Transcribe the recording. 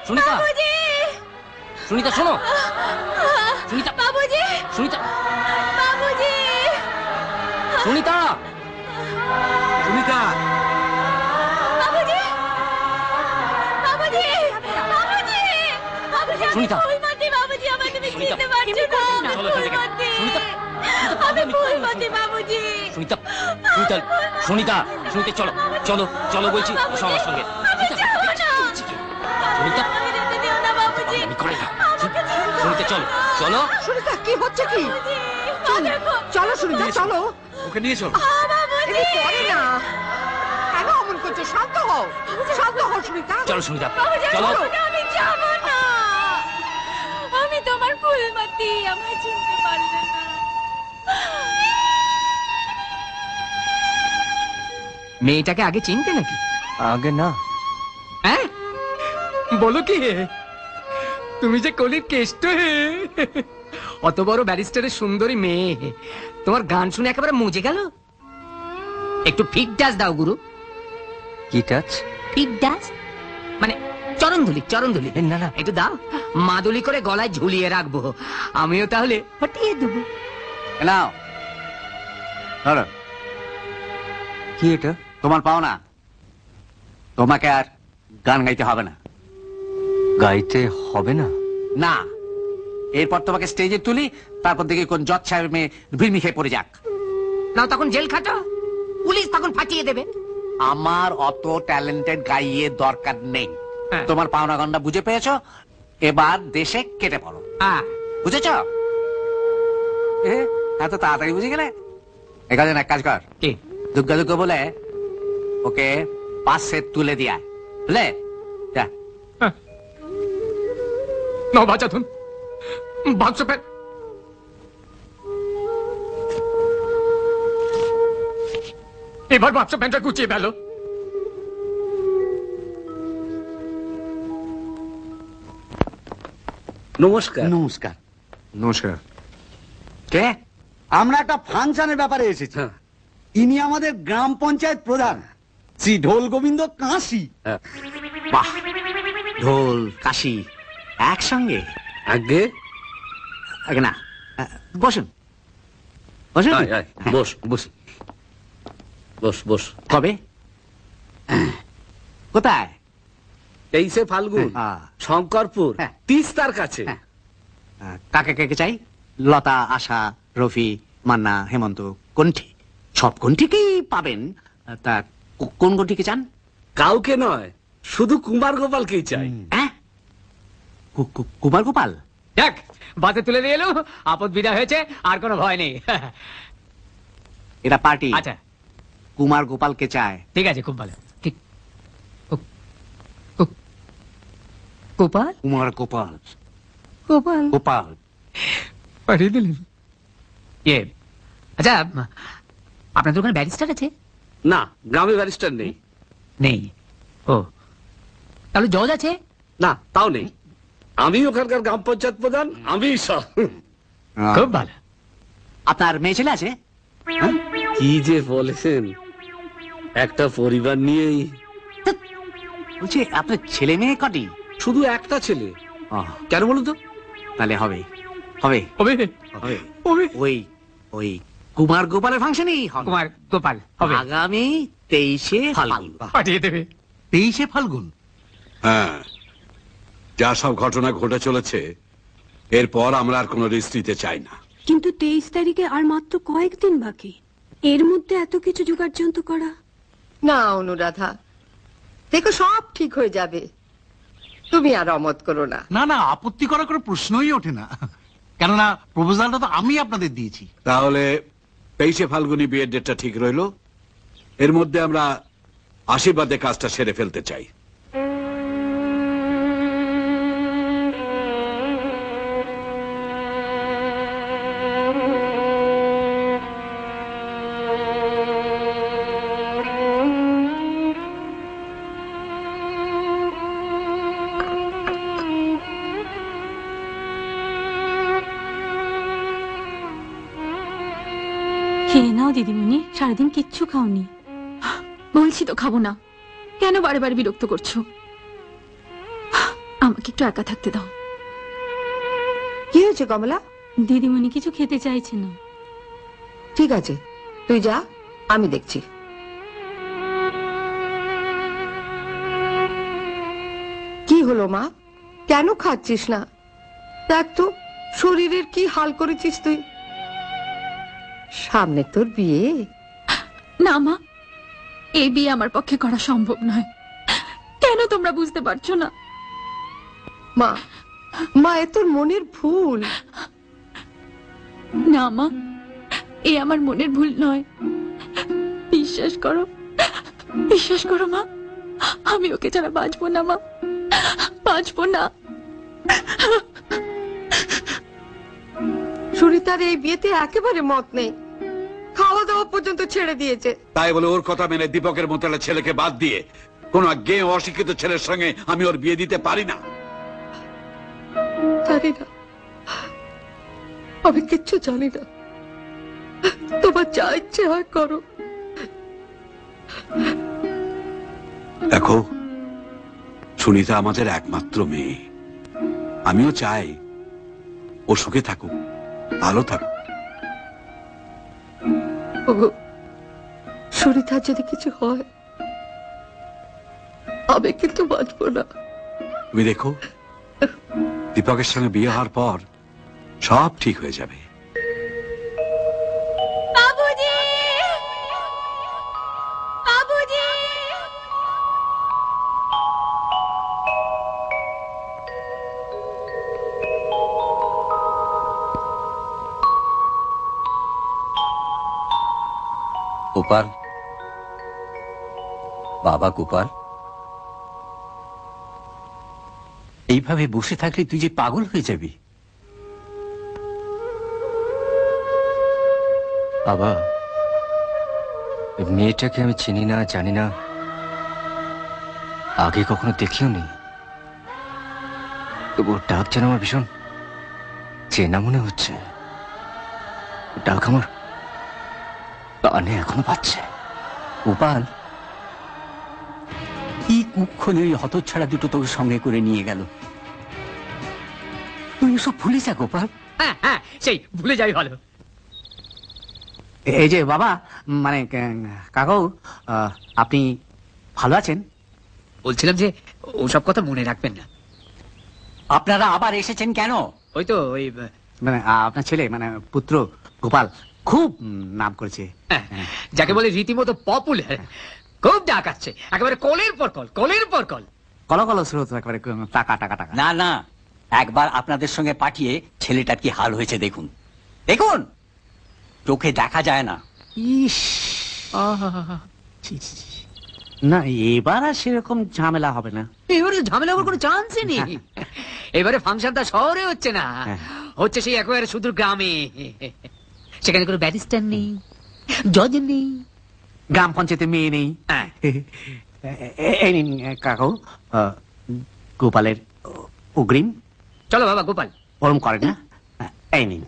সুনিতা, সুনিতা শোনো, সুনিতা, বাবুজি, সুনিতা, বাবুজি, সুনিতা, সুনিতা, বাবুজি, বাবুজি, বাবুজি, বাবুজি, সুনিতা, ফুলমতি বাবুজি, আমায় তুমি সুনিতা, চিনতে পারছো না? চলো এখান থেকে। সুনিতা, আমি ফুলমতি বাবুজি। সুনিতা, সুনিতা, সুনিতা, সুনিতা, চলো, চলো, চলো বলছি, এসো আমার সঙ্গে। আমি যাবো না। সুনিতা, আমাকে যেতে দিও না বাবুজি। আমি করি না। আমাকে যেতে দিও সুনিতা, না। চলো, চলো। সুনিতা, কি হচ্ছে কি? বাবুজি, মা দেখো। চলো সুনিতা, চলো। ওকে নিয়ে চলো। বাবুজি, এটা করে না। কেন অমন করছো? শান্ত হও, শান্ত হও সুনিতা। চলো সুনিতা, বাবুজি, চলো। আমি যাবো না। আমি তোমার ফুলমতি, আমায় চিনতে পারলে না। মেয়েটাকে আগে চিনতে নাকি? আগে না। হ্যাঁ, বলো কি তুমি যে কলির কেষ্ট হে। অত বড় ব্যারিস্টারের সুন্দরী মেয়ে তোমার গান শুনে একেবারে মজে গেল। একটু ফিক ডাস দাও গুরু। কি টাচ? ফিক ডাস মানে চরণধুলি, চরণধুলি। না না, একটু দাও, মাদুলি করে গলায় ঝুলিয়ে রাখবো, আমিও তাহলে ফাটিয়ে দেবো। নাও ধরো। কি এটা? তোমার পাও না, তোমাকে আর গান গাইতে হবে না। গাইতে হবে না? না, এরপর তোমাকে স্টেজে তুলি, তারপর দেখি কোন জজ সাহেবের মেয়ে ভিড়মি খেয়ে পড়ে যাক। নাও, তখন জেল খাটো, পুলিশ তখন ফাটিয়ে দেবে। আমার অত ট্যালেন্টেড গাইয়ে দরকার নেই। হ্যাঁ। তোমার পাওনা গানটা বুঝে পেয়েছো, এবার দেশে কেটে পড়ো। বুঝেছ? এত তাড়াতাড়ি বুঝে গেলে? এখানে এক কাজ কর, কি? দুর্গা দুর্গা বলে ওকে পাশে তুলে দিয়া, বুঝলে? যা। নাও বাঁচা তুমি, বাক্স প্যান। এবার বাক্স প্যান্টটা গুছিয়ে ফেলো। নমস্কার। নমস্কার। নমস্কার। কে? আমরা একটা ফাংশনের ব্যাপারে এসেছি। ইনি আমাদের গ্রাম পঞ্চায়েত প্রধান শ্রী ঢোল গোবিন্দ কাশি। বাহ, ঢোল কাশি একসঙ্গে? আগে আগে না, বসুন বসুন। বস বস বস বস। কবে? কোথায়? 23শে ফাল্গুন, শঙ্করপুর, হ্যাঁ। তিস্তার কাছে। কাকে কাকে চাই? লতা, আশা, রফি, মান্না, হেমন্ত, কণ্ঠী, সব কণ্ঠীকেই পাবেন। তা কোন কণ্ঠীকে চান? কাউকে নয়, শুধু কুমার গোপালকেই চাই। হ্যাঁ, কুমার গোপাল। দেখ, বাসে তুলে দিয়ে এলো, আপদ বিদা হয়েছে, আর কোনো ভয় নেই। এটা পার্টি। আচ্ছা কুমার গোপালকে চায়। ঠিক আছে, খুব ভালো। গোপাল, কুমার গোপাল, গোপাল গোপাল পাঠিয়ে দিলেন। আচ্ছা, আপনাদের ওখানে ব্যারিস্টার আছে? না, গ্রামে ব্যারিস্টার নেই। নেই? ও, তাহলে জজ আছে? না, তাও নেই। আমি ওখানকার গ্রাম পঞ্চায়েত প্রধান, আমি সব। খুব ভালো। আপনার মেয়ে ছেলে আছে? কি যে বলেছেন, একটা পরিবার নিয়েই। বলছি আপনার ছেলে মেয়ে কটি? শুধু একটা ছেলে। কেন বলুন তো? তাহলে হবে হবে হবে হবে। হবে। ওই ওই কুমার গোপালের ফাংশনেই হবে। কুমার গোপাল হবে আগামী 23শে ফাল্গুন। পাঠিয়ে দেবে। 23শে ফাল্গুন। হ্যাঁ, যা সব ঘটনা ঘটে চলেছে, এরপর আমরা আর কোনো রিস্ক নিতে চাই না। কিন্তু 23 তারিখে আর মাত্র কয়েকদিন বাকি, এর মধ্যে এত কিছু জোগাড় যন্ত্র করা। না অনুরাধা, দেখো সব ঠিক হয়ে যাবে, তুমি আর অমত করো না। না না, আপত্তি করার কোনো প্রশ্নই ওঠে না, কেননা প্রপোজালটা তো আমি আপনাদের দিয়েছি। তাহলে 23শে ফাল্গুনি বিয়ের ডেটটা ঠিক রইল। এর মধ্যে আমরা আশীর্বাদে কাজটা সেরে ফেলতে চাই। খেয়ে নাও দিদিমণি, সারাদিন কিচ্ছু খাওনি। বলছি তো খাবো না, কেন বারে বারে বিরক্ত করছো? আমাকে একটু একা থাকতে দাও। কি হয়েছে কমলা? দিদিমণি কিছু খেতে চাইছে না। ঠিক আছে, তুই যা, আমি দেখছি। কি হলো মা, কেন খাচ্ছিস না? দেখ তো শরীরের কি হাল করেছিস তুই। সামনে তোর বিয়ে। না মা, এই বিয়ে আমার পক্ষে করা সম্ভব নয়। কেন তোমরা বুঝতে পারছো না? মা, মা এ তোর মনের ভুল। না মা, এ আমার মনের ভুল নয়। বিশ্বাস করো, বিশ্বাস করো মা, আমি ওকে ছাড়া বাঁচবো না মা, বাঁচবো না। সুরিতার এই বিয়েতে একেবারে মত নেই, খাওয়া দাওয়া পর্যন্ত ছেড়ে দিয়েছে। তাই বলে ওর কথা মেনে দীপকের মতো একটা ছেলেকে বাদ দিয়ে কোন গে অশিক্ষিত ছেলের সঙ্গে আমি ওর বিয়ে দিতে পারি না। জানি না, আমি কিচ্ছু জানি না। তোমার যা ইচ্ছে হয় করো। দেখো, সুনিতা আমাদের একমাত্র মেয়ে। আমিও চাই ও সুখে থাকুক, ভালো থাকুক। ওগো, সুরিতার যদি কিছু হয় আমি কিন্তু বাঁচবো না। তুমি দেখো, দীপকের সঙ্গে বিয়ে হওয়ার পর সব ঠিক হয়ে যাবে। বাবুজি, বাবুজি, গোপাল, বাবা গোপাল, এইভাবে বসে থাকলে তুই যে পাগল হয়ে যাবি। বাবা, মেয়েটাকে আমি চিনি না, জানি না, আগে কখনো দেখিও নি, তবু ওর ডাক যেন আমার ভীষণ চেনা মনে হচ্ছে। ওর ডাক আমার কানে এখনো পাচ্ছে। গোপাল, কি কুক্ষণে ওই হতচ্ছাড়া দুটো তোকে সঙ্গে করে নিয়ে গেল। তুই এসব ভুলে যা গোপাল। হ্যাঁ হ্যাঁ, সেই ভুলে যাই ভালো। এই যে বাবা, মানে কাকু, আপনি ভালো আছেন? বলছিলাম যে ওসব কথা মনে রাখবেন না। আপনারা আবার এসেছেন কেন? ওই তো ওই মানে আপনার ছেলে, মানে পুত্র গোপাল খুব নাম করেছে। যাকে বলে রীতিমতো পপুলার, খুব ডাকাচ্ছে, একেবারে কলের পর কল, কলের পর কল। কল কল স্রোত, একেবারে টাকা টাকা টাকা। না না, একবার আপনাদের সঙ্গে পাঠিয়ে ছেলেটার কি হাল হয়েছে দেখুন। দেখুন, চোখে দেখা যায় না। ইস, ছি, ছি, ছি। না, এবার আর সেরকম ঝামেলা হবে না। এবারে ঝামেলা হওয়ার কোনো চান্সই নেই। এবারে ফাংশনটা শহরে হচ্ছে না, হচ্ছে সেই একেবারে শুধু গ্রামে। সেখানে কোনো ব্যারিস্টার নেই, জজ নেই, গ্রাম পঞ্চায়েতে মেয়ে নেই। এই নিন কাকু, গোপালের অগ্রিম। চলো বাবা গোপাল, ওরম করে না, এই নিন।